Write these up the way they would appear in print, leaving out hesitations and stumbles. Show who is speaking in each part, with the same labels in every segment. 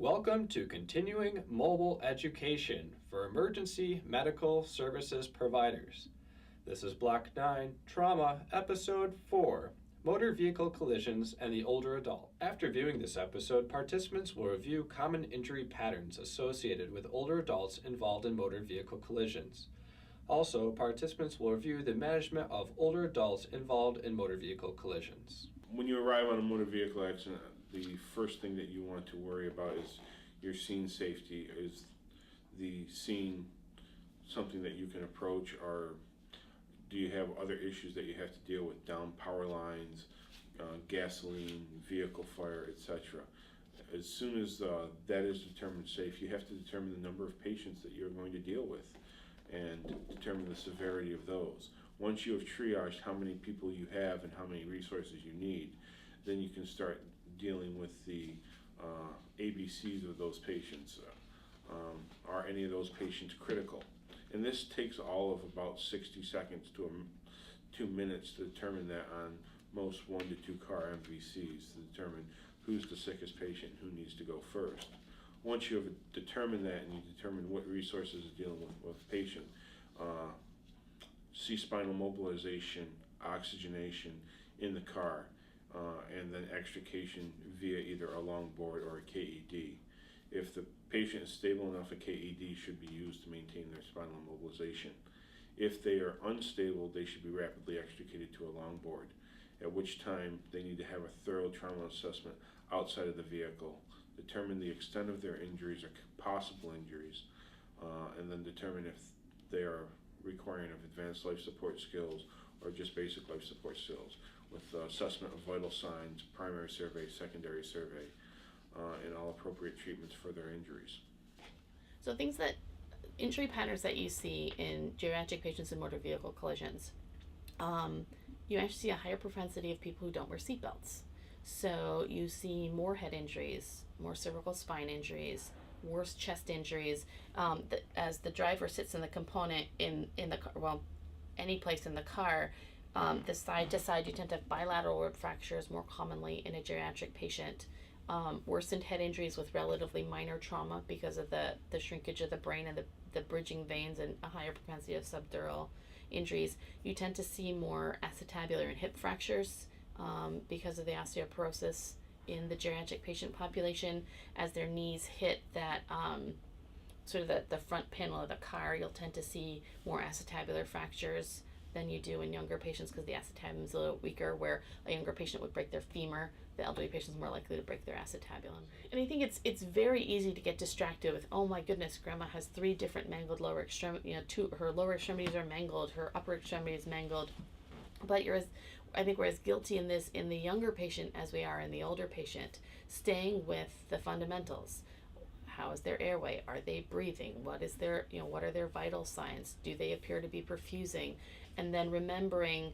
Speaker 1: Welcome to Continuing Mobile Education for Emergency Medical Services Providers. This is Block 9, Trauma, Episode 4, Motor Vehicle Collisions and the Older Adult. After viewing this episode, participants will review common injury patterns associated with older adults involved in motor vehicle collisions. Also, participants will review the management of older adults involved in motor vehicle collisions.
Speaker 2: When you arrive on a motor vehicle accident, the first thing that you want to worry about is your scene safety. Is the scene something that you can approach, or do you have other issues that you have to deal with, down power lines, gasoline, vehicle fire, etc.? As soon as that is determined safe, you have to determine the number of patients that you're going to deal with and determine the severity of those. Once you have triaged how many people you have and how many resources you need, then you can start dealing with the ABCs of those patients. Are any of those patients critical? And this takes all of about 60 seconds to 2 minutes to determine that on most 1 to 2 car MVCs, to determine who's the sickest patient, who needs to go first. Once you have determined that and you determine what resources are dealing with the patient, C-spinal mobilization, oxygenation in the car, and then extrication via either a long board or a KED. If the patient is stable enough, a KED should be used to maintain their spinal mobilization. If they are unstable, they should be rapidly extricated to a long board, at which time they need to have a thorough trauma assessment outside of the vehicle, determine the extent of their injuries or possible injuries, and then determine if they are requiring of advanced life support skills or just basic life support skills, with assessment of vital signs, primary survey, secondary survey, and all appropriate treatments for their injuries.
Speaker 3: So injury patterns that you see in geriatric patients in motor vehicle collisions, you actually see a higher propensity of people who don't wear seatbelts. So you see more head injuries, more cervical spine injuries, worse chest injuries. As the driver sits in the component in the car, well, any place in the car, the side to side, you tend to have bilateral rib fractures more commonly in a geriatric patient. Worsened head injuries with relatively minor trauma because of the shrinkage of the brain and the bridging veins, and a higher propensity of subdural injuries. You tend to see more acetabular and hip fractures because of the osteoporosis in the geriatric patient population. As their knees hit that sort of the front panel of the car, you'll tend to see more acetabular fractures than you do in younger patients, because the acetabulum is a little weaker, where a younger patient would break their femur. The elderly patient is more likely to break their acetabulum. And I think it's very easy to get distracted with, oh my goodness, grandma has 3 different mangled lower extremities, her lower extremities are mangled, her upper extremities mangled. But we're as guilty in this in the younger patient as we are in the older patient, staying with the fundamentals. How is their airway? Are they breathing? What are their vital signs? Do they appear to be perfusing? And then remembering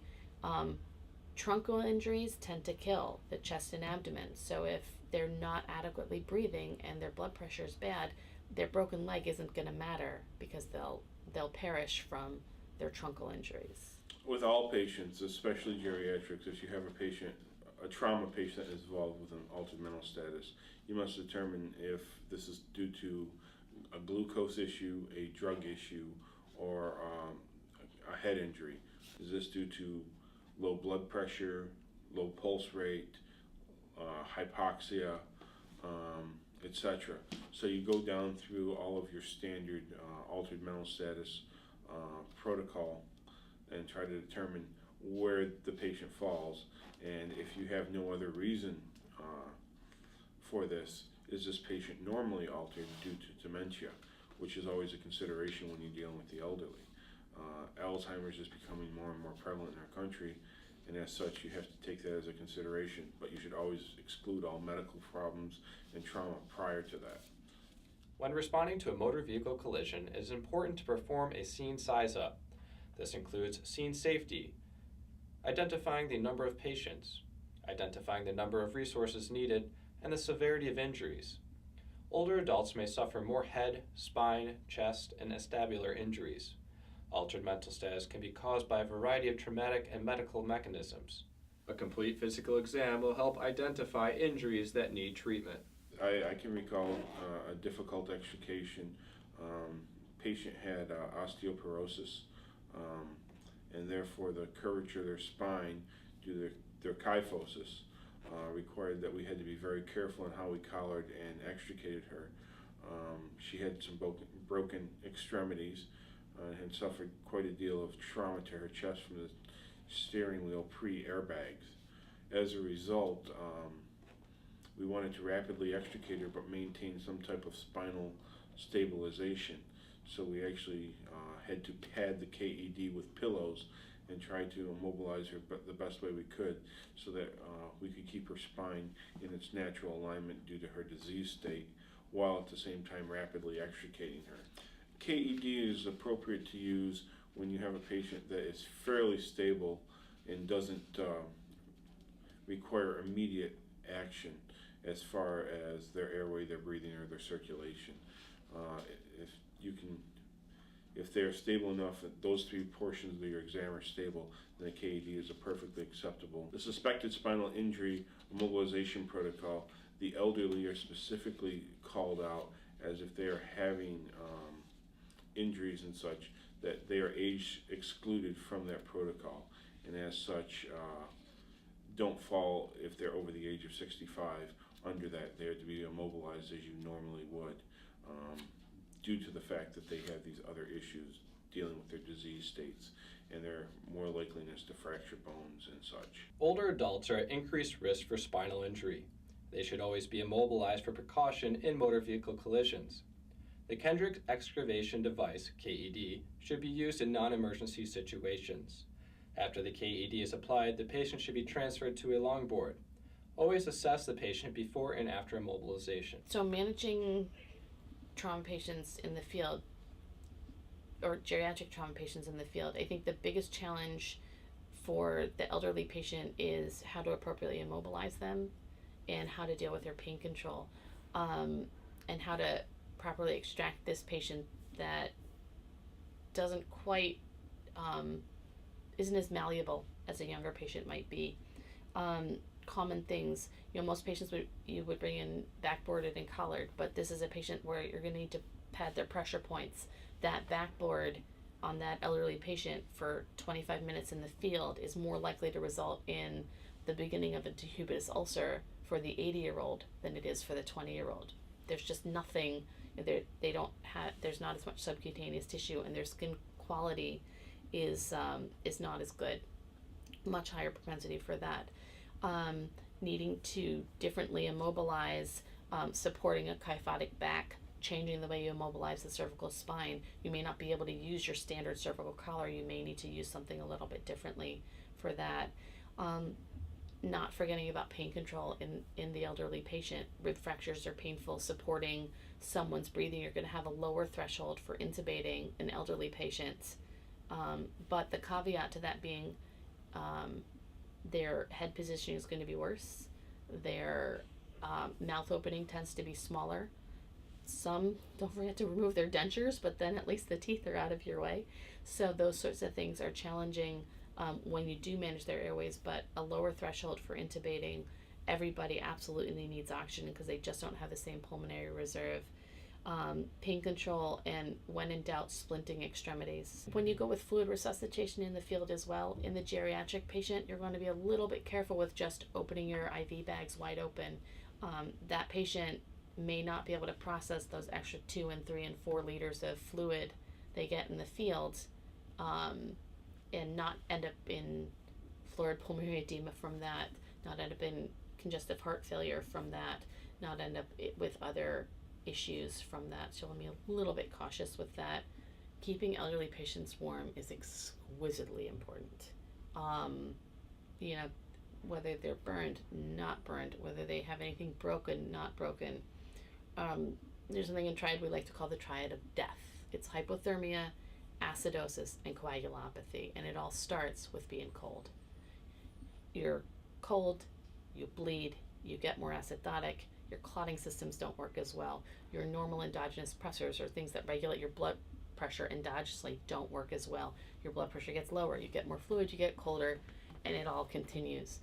Speaker 3: truncal injuries tend to kill the chest and abdomen. So if they're not adequately breathing and their blood pressure is bad, their broken leg isn't going to matter, because they'll perish from their truncal injuries.
Speaker 2: With all patients, especially geriatrics, if you have a trauma patient that is involved with an altered mental status, you must determine if this is due to a glucose issue, a drug issue, or a head injury. Is this due to low blood pressure, low pulse rate, hypoxia, etc.? So you go down through all of your standard altered mental status protocol and try to determine where the patient falls. And if you have no other reason for this, is this patient normally altered due to dementia, which is always a consideration when you're dealing with the elderly. Alzheimer's is becoming more and more prevalent in our country, and as such you have to take that as a consideration, but you should always exclude all medical problems and trauma prior to that.
Speaker 1: When responding to a motor vehicle collision, it is important to perform a scene size-up. This includes scene safety, identifying the number of patients, identifying the number of resources needed, and the severity of injuries. Older adults may suffer more head, spine, chest, and acetabular injuries. Altered mental status can be caused by a variety of traumatic and medical mechanisms. A complete physical exam will help identify injuries that need treatment.
Speaker 2: I can recall a difficult extrication. Patient had osteoporosis, and therefore the curvature of their spine due to their kyphosis required that we had to be very careful in how we collared and extricated her. She had some broken extremities and had suffered quite a deal of trauma to her chest from the steering wheel pre-airbags. As a result, we wanted to rapidly extricate her but maintain some type of spinal stabilization. So we actually had to pad the KED with pillows and try to immobilize her the best way we could so that we could keep her spine in its natural alignment due to her disease state while at the same time rapidly extricating her. KED is appropriate to use when you have a patient that is fairly stable and doesn't require immediate action as far as their airway, their breathing, or their circulation. If they're stable enough that those three portions of your exam are stable, then a KED is a perfectly acceptable. The suspected spinal injury immobilization protocol, the elderly are specifically called out as if they are having injuries and such, that they are age excluded from that protocol, and as such don't fall, if they're over the age of 65, under that. They are to be immobilized as you normally would, due to the fact that they have these other issues dealing with their disease states and their more likeliness to fracture bones and such.
Speaker 1: Older adults are at increased risk for spinal injury. They should always be immobilized for precaution in motor vehicle collisions. The Kendrick excavation device, KED, should be used in non-emergency situations. After the KED is applied, the patient should be transferred to a longboard. Always assess the patient before and after immobilization.
Speaker 3: So managing trauma patients in the field, or geriatric trauma patients in the field, I think the biggest challenge for the elderly patient is how to appropriately immobilize them and how to deal with their pain control, and how to properly extract this patient that doesn't quite, isn't as malleable as a younger patient might be. Common things, most patients you would bring in backboarded and collared, but this is a patient where you're going to need to pad their pressure points. That backboard on that elderly patient for 25 minutes in the field is more likely to result in the beginning of a decubitus ulcer for the 80-year-old than it is for the 20-year-old. There's just nothing, there's not as much subcutaneous tissue, and their skin quality is not as good. Much higher propensity for that. Needing to differently immobilize, supporting a kyphotic back, changing the way you immobilize the cervical spine. You may not be able to use your standard cervical collar. You may need to use something a little bit differently for that. Not forgetting about pain control in the elderly patient. Rib fractures are painful. Supporting someone's breathing, you're going to have a lower threshold for intubating an elderly patient. But the caveat to that being, their head positioning is going to be worse. Their mouth opening tends to be smaller. Some don't forget to remove their dentures, but then at least the teeth are out of your way. So those sorts of things are challenging when you do manage their airways, but a lower threshold for intubating. Everybody absolutely needs oxygen because they just don't have the same pulmonary reserve. Pain control, and when in doubt, splinting extremities. When you go with fluid resuscitation in the field as well, in the geriatric patient, you're going to be a little bit careful with just opening your IV bags wide open. That patient may not be able to process those extra 2 and 3 and 4 liters of fluid they get in the field, and not end up in florid pulmonary edema from that, not end up in congestive heart failure from that, not end up with other issues from that. So let me a little bit cautious with that. Keeping elderly patients warm is exquisitely important. Whether they're burned, not burned, whether they have anything broken, not broken. There's something in triad we like to call the triad of death. It's hypothermia, acidosis, and coagulopathy, and it all starts with being cold. You're cold, you bleed, you get more acidotic, your clotting systems don't work as well. Your normal endogenous pressors, or things that regulate your blood pressure endogenously, don't work as well. Your blood pressure gets lower, you get more fluid, you get colder, and it all continues.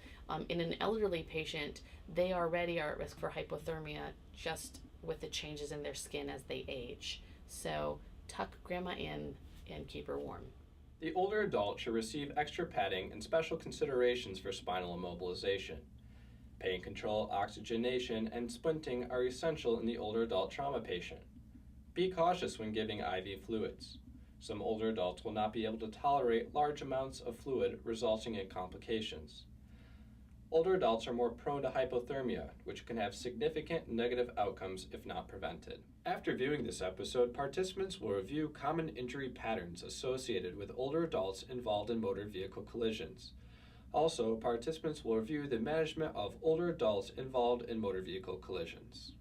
Speaker 3: In an elderly patient, they already are at risk for hypothermia just with the changes in their skin as they age. So tuck grandma in and keep her warm.
Speaker 1: The older adult should receive extra padding and special considerations for spinal immobilization. Pain control, oxygenation, and splinting are essential in the older adult trauma patient. Be cautious when giving IV fluids. Some older adults will not be able to tolerate large amounts of fluid, resulting in complications. Older adults are more prone to hypothermia, which can have significant negative outcomes if not prevented. After viewing this episode, participants will review common injury patterns associated with older adults involved in motor vehicle collisions. Also, participants will review the management of older adults involved in motor vehicle collisions.